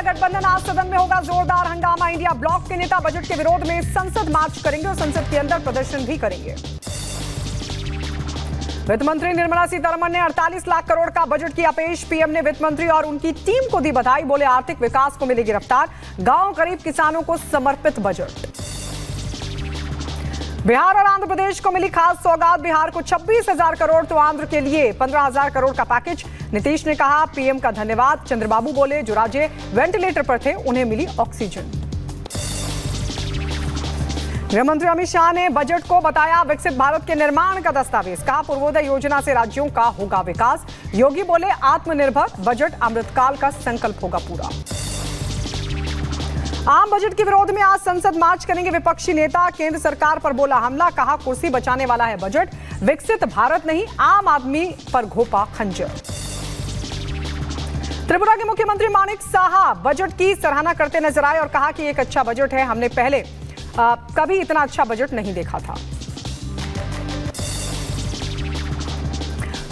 गठबंधन आज सदन में होगा जोरदार हंगामा। इंडिया ब्लॉक के नेता बजट के विरोध में संसद मार्च करेंगे और संसद के अंदर प्रदर्शन भी करेंगे। वित्त मंत्री निर्मला सीतारमण ने 48 लाख करोड़ का बजट किया पेश। पीएम ने वित्त मंत्री और उनकी टीम को दी बधाई। बोले आर्थिक विकास को मिलेगी रफ्तार, गांव गरीब किसानों को समर्पित बजट। बिहार और आंध्र प्रदेश को मिली खास सौगात। बिहार को 26,000 करोड़ तो आंध्र के लिए 15,000 करोड़ का पैकेज। नीतीश ने कहा पीएम का धन्यवाद। चंद्रबाबू बोले जो राज्य वेंटिलेटर पर थे उन्हें मिली ऑक्सीजन। गृह मंत्री अमित शाह ने बजट को बताया विकसित भारत के निर्माण का दस्तावेज। कहा पूर्वोदय योजना से राज्यों का होगा विकास। योगी बोले आत्मनिर्भर बजट अमृतकाल का संकल्प होगा पूरा। आम बजट के विरोध में आज संसद मार्च करेंगे विपक्षी नेता। केंद्र सरकार पर बोला हमला। कहा कुर्सी बचाने वाला है बजट, विकसित भारत नहीं आम आदमी पर घोपा खंजर। त्रिपुरा के मुख्यमंत्री मानिक साहा बजट की सराहना करते नजर आए और कहा कि एक अच्छा बजट है, हमने पहले कभी इतना अच्छा बजट नहीं देखा था।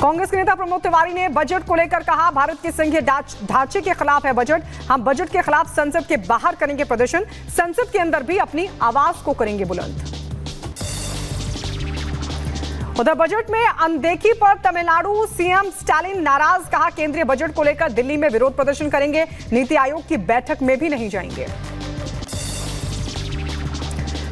कांग्रेस के नेता प्रमोद तिवारी ने बजट को लेकर कहा भारत के संघीय ढांचे के खिलाफ है बजट। हम बजट के खिलाफ संसद के बाहर करेंगे प्रदर्शन, संसद के अंदर भी अपनी आवाज को करेंगे बुलंद। उधर बजट में अनदेखी पर तमिलनाडु सीएम स्टालिन नाराज। कहा केंद्रीय बजट को लेकर दिल्ली में विरोध प्रदर्शन करेंगे, नीति आयोग की बैठक में भी नहीं जाएंगे।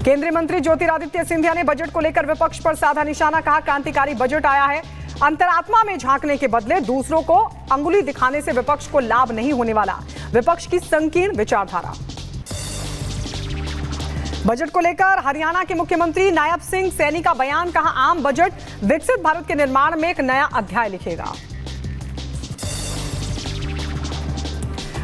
केंद्रीय मंत्री ज्योतिरादित्य सिंधिया ने बजट को लेकर विपक्ष पर साधा निशाना। कहा क्रांतिकारी बजट आया है, अंतरात्मा में झांकने के बदले दूसरों को अंगुली दिखाने से विपक्ष को लाभ नहीं होने वाला, विपक्ष की संकीर्ण विचारधारा। बजट को लेकर हरियाणा के मुख्यमंत्री नायब सिंह सैनी का बयान। कहा आम बजट विकसित भारत के निर्माण में एक नया अध्याय लिखेगा।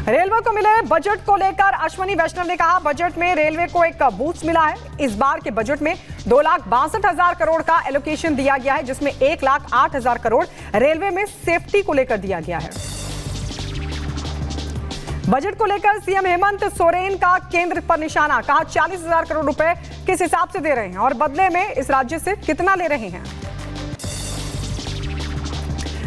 रेलवे को मिले बजट को लेकर अश्वनी वैष्णव ने कहा बजट में रेलवे को एक बूस्ट मिला है। इस बार के बजट में 2,62,000 करोड़ का एलोकेशन दिया गया है, जिसमें 1,08,000 करोड़ रेलवे में सेफ्टी को लेकर दिया गया है। बजट को लेकर सीएम हेमंत सोरेन का केंद्र पर निशाना। कहा 40,000 करोड़ रुपए किस हिसाब से दे रहे हैं और बदले में इस राज्य से कितना ले रहे हैं।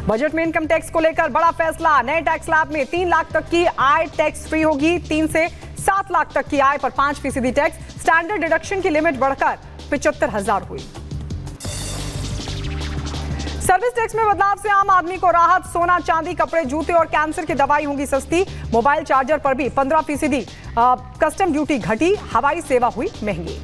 बजट में इनकम टैक्स को लेकर बड़ा फैसला। नए टैक्स स्लैब में 3 लाख तक की आय टैक्स फ्री होगी। 3 से 7 लाख तक की आय पर 5% टैक्स। स्टैंडर्ड डिडक्शन की लिमिट बढ़कर 75,000 हुई। सर्विस टैक्स में बदलाव से आम आदमी को राहत। सोना, चांदी, कपड़े, जूते और कैंसर की दवाई होंगी सस्ती। मोबाइल चार्जर पर भी 15% कस्टम ड्यूटी घटी। हवाई सेवा हुई महंगी।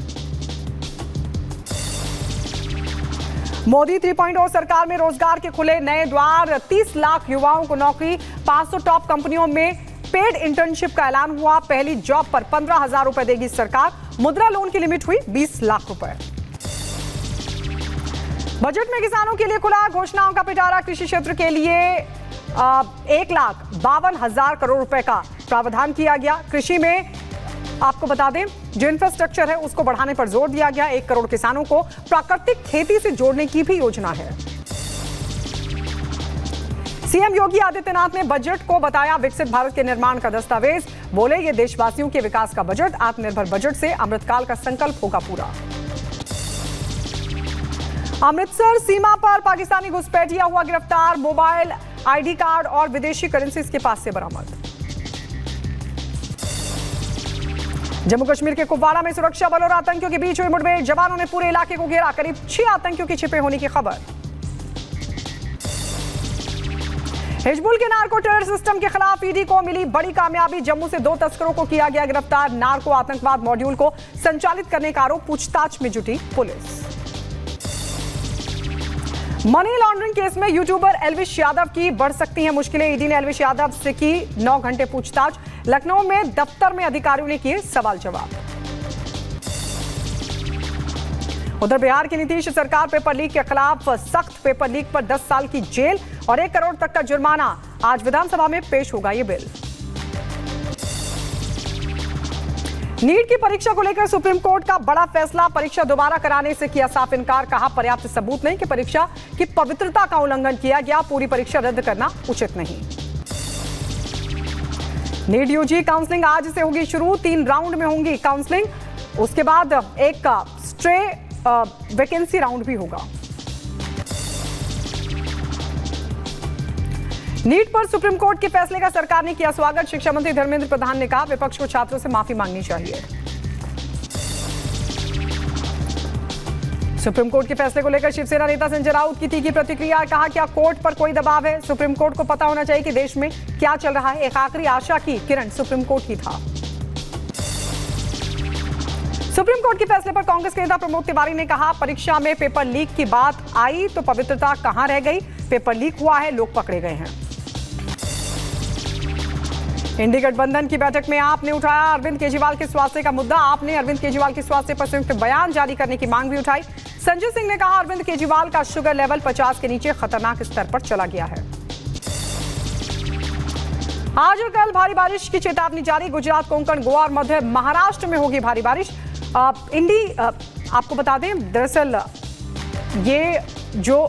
मोदी 3.0 सरकार में रोजगार के खुले नए द्वार। 30 लाख युवाओं को नौकरी। 500 टॉप कंपनियों में पेड इंटर्नशिप का ऐलान हुआ। पहली जॉब पर 15,000 रुपए देगी सरकार। मुद्रा लोन की लिमिट हुई 20 लाख रुपए। बजट में किसानों के लिए खुला घोषणाओं का पिटारा। कृषि क्षेत्र के लिए 1,52,000 करोड़ रुपए का प्रावधान किया गया। कृषि में आपको बता दें जो इंफ्रास्ट्रक्चर है उसको बढ़ाने पर जोर दिया गया। 1 करोड़ किसानों को प्राकृतिक खेती से जोड़ने की भी योजना है। सीएम योगी आदित्यनाथ ने बजट को बताया विकसित भारत के निर्माण का दस्तावेज। बोले ये देशवासियों के विकास का बजट, आत्मनिर्भर बजट से अमृतकाल का संकल्प होगा पूरा। अमृतसर सीमा पर पाकिस्तानी घुसपैठिया हुआ गिरफ्तार। मोबाइल, आईडी कार्ड और विदेशी करेंसी इसके पास से बरामद। जम्मू कश्मीर के कुपवाड़ा में सुरक्षा बल और आतंकियों के बीच हुई मुठभेड़। जवानों ने पूरे इलाके को घेरा। करीब 6 आतंकियों के छिपे होने की खबर। हिजबुल के नार्को टेरर सिस्टम के खिलाफ ईडी को मिली बड़ी कामयाबी। जम्मू से 2 तस्करों को किया गया गिरफ्तार। नार्को आतंकवाद मॉड्यूल को संचालित करने का आरोप। पूछताछ में जुटी पुलिस। मनी लॉन्ड्रिंग केस में यूट्यूबर एल्विश यादव की बढ़ सकती हैं मुश्किलें। ईडी ने एल्विश यादव से की 9 घंटे पूछताछ। लखनऊ में दफ्तर में अधिकारियों ने किए सवाल जवाब। उधर बिहार की नीतीश सरकार पेपर लीक के खिलाफ सख्त। पेपर लीक पर 10 साल की जेल और 1 करोड़ तक का जुर्माना। आज विधानसभा में पेश होगा ये बिल। नीट की परीक्षा को लेकर सुप्रीम कोर्ट का बड़ा फैसला। परीक्षा दोबारा कराने से किया साफ इनकार। कहा पर्याप्त सबूत नहीं कि परीक्षा की पवित्रता का उल्लंघन किया गया। पूरी परीक्षा रद्द करना उचित नहीं। नीट यूजी काउंसलिंग आज से होगी शुरू। 3 राउंड में होंगी काउंसलिंग। उसके बाद एक स्ट्रे वैकेंसी राउंड भी होगा। नीट पर सुप्रीम कोर्ट के फैसले का सरकार ने किया स्वागत। शिक्षा मंत्री धर्मेंद्र प्रधान ने कहा विपक्ष को छात्रों से माफी मांगनी चाहिए। सुप्रीम कोर्ट के फैसले को लेकर शिवसेना नेता संजय राउत की तीखी प्रतिक्रिया। कहा क्या कोर्ट पर कोई दबाव है? सुप्रीम कोर्ट को पता होना चाहिए कि देश में क्या चल रहा है। एक आखिरी आशा की किरण सुप्रीम कोर्ट की था। सुप्रीम कोर्ट के फैसले पर कांग्रेस के नेता प्रमोद तिवारी ने कहा परीक्षा में पेपर लीक की बात आई तो पवित्रता कहां रह गई? पेपर लीक हुआ है, लोग पकड़े गए हैं। इंडी गठबंधन की बैठक में आपने उठाया अरविंद केजरीवाल के स्वास्थ्य का मुद्दा। आपने अरविंद केजरीवाल के स्वास्थ्य पर संयुक्त बयान जारी करने की मांग भी उठाई। संजय सिंह ने कहा अरविंद केजरीवाल का शुगर लेवल 50 के नीचे खतरनाक स्तर पर चला गया है। आज और कल भारी बारिश की चेतावनी जारी। गुजरात, कोंकण, गोवा और मध्य महाराष्ट्र में होगी भारी बारिश। इंडी आपको बता दें दरअसल ये जो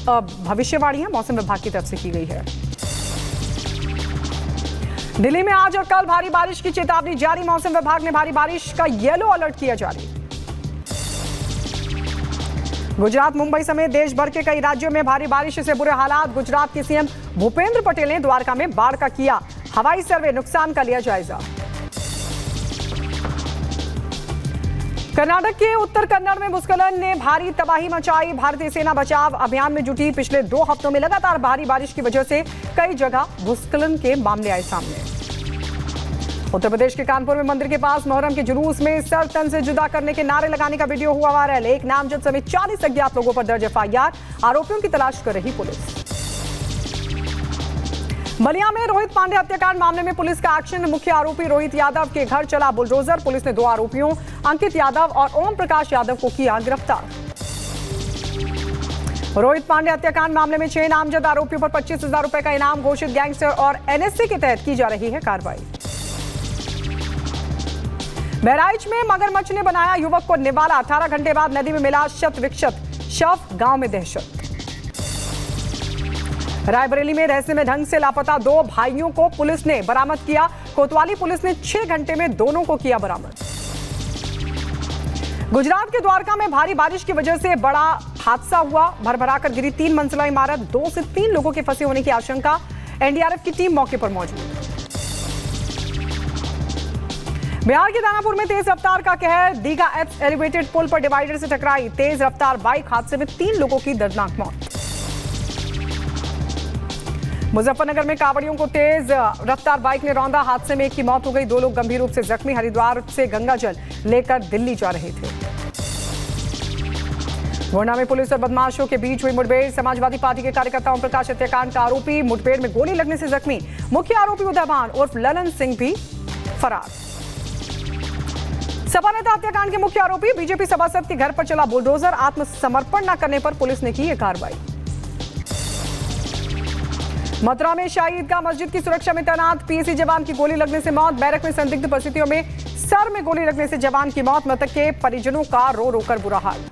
भविष्यवाणी है मौसम विभाग की तरफ से की गई है। दिल्ली में आज और कल भारी बारिश की चेतावनी जारी। मौसम विभाग ने भारी बारिश का येलो अलर्ट किया जारी। गुजरात, मुंबई समेत देश भर के कई राज्यों में भारी बारिश से बुरे हालात। गुजरात के सीएम भूपेंद्र पटेल ने द्वारका में बाढ़ का किया हवाई सर्वे, नुकसान का लिया जायजा। कर्नाटक के उत्तर कन्नड़ में भूस्खलन ने भारी तबाही मचाई। भारतीय सेना बचाव अभियान में जुटी। पिछले 2 हफ्तों में लगातार भारी बारिश की वजह से कई जगह भूस्खलन के मामले आए सामने। उत्तर प्रदेश के कानपुर में मंदिर के पास मुहर्रम के जुलूस में सर तन से जुदा करने के नारे लगाने का वीडियो हुआ वायरल। एक नामजद समेत 40 अज्ञात लोगों पर दर्ज एफआईआर। आरोपियों की तलाश कर रही पुलिस। बलिया में रोहित पांडे हत्याकांड मामले में पुलिस का एक्शन। मुख्य आरोपी रोहित यादव के घर चला बुलडोजर। पुलिस ने 2 आरोपियों अंकित यादव और ओम प्रकाश यादव को किया गिरफ्तार। रोहित पांडे हत्याकांड मामले में 6 नामजद आरोपियों पर 25,000 रुपए का इनाम घोषित। गैंगस्टर और एनएसए के तहत की जा रही है कार्रवाई। बहराइच में मगरमच्छ ने बनाया युवक को निवाला। 18 घंटे बाद नदी में मिला शत विक्षत शव। गांव में दहशत। रायबरेली में रहस्य में ढंग से लापता 2 भाइयों को पुलिस ने बरामद किया। कोतवाली पुलिस ने 6 घंटे में दोनों को किया बरामद। गुजरात के द्वारका में भारी बारिश की वजह से बड़ा हादसा हुआ। भरभराकर गिरी 3 मंजिला इमारत। 2 से 3 लोगों के फंसे होने की आशंका। एनडीआरएफ की टीम मौके पर मौजूद। बिहार के दानापुर में तेज रफ्तार का कहर। दीघा एप्स एलिवेटेड पुल पर डिवाइडर से टकराई तेज रफ्तार बाइक। हादसे में 3 लोगों की दर्दनाक मौत। मुजफ्फरनगर में कांवड़ियों को तेज रफ्तार बाइक ने रौंदा। हादसे में एक की मौत हो गई। 2 लोग गंभीर रूप से जख्मी। हरिद्वार से गंगा जल लेकर दिल्ली जा रहे थे। गोंडा में पुलिस और बदमाशों के बीच हुई मुठभेड़। समाजवादी पार्टी के कार्यकर्ता ओम प्रकाश हत्याकांड का आरोपी मुठभेड़ में गोली लगने से जख्मी। मुख्य आरोपी उदयभान उर्फ ललन सिंह भी फरार। सपा नेता हत्याकांड के मुख्य आरोपी बीजेपी सभासद के घर पर चला बुलडोजर। आत्मसमर्पण न करने पर पुलिस ने की यह कार्रवाई। मथुरा में शाही ईदगाह मस्जिद की सुरक्षा में तैनात पीएसी जवान की गोली लगने से मौत। बैरक में संदिग्ध परिस्थितियों में सर में गोली लगने से जवान की मौत। मृतक के परिजनों का रो रो कर बुरा हाल।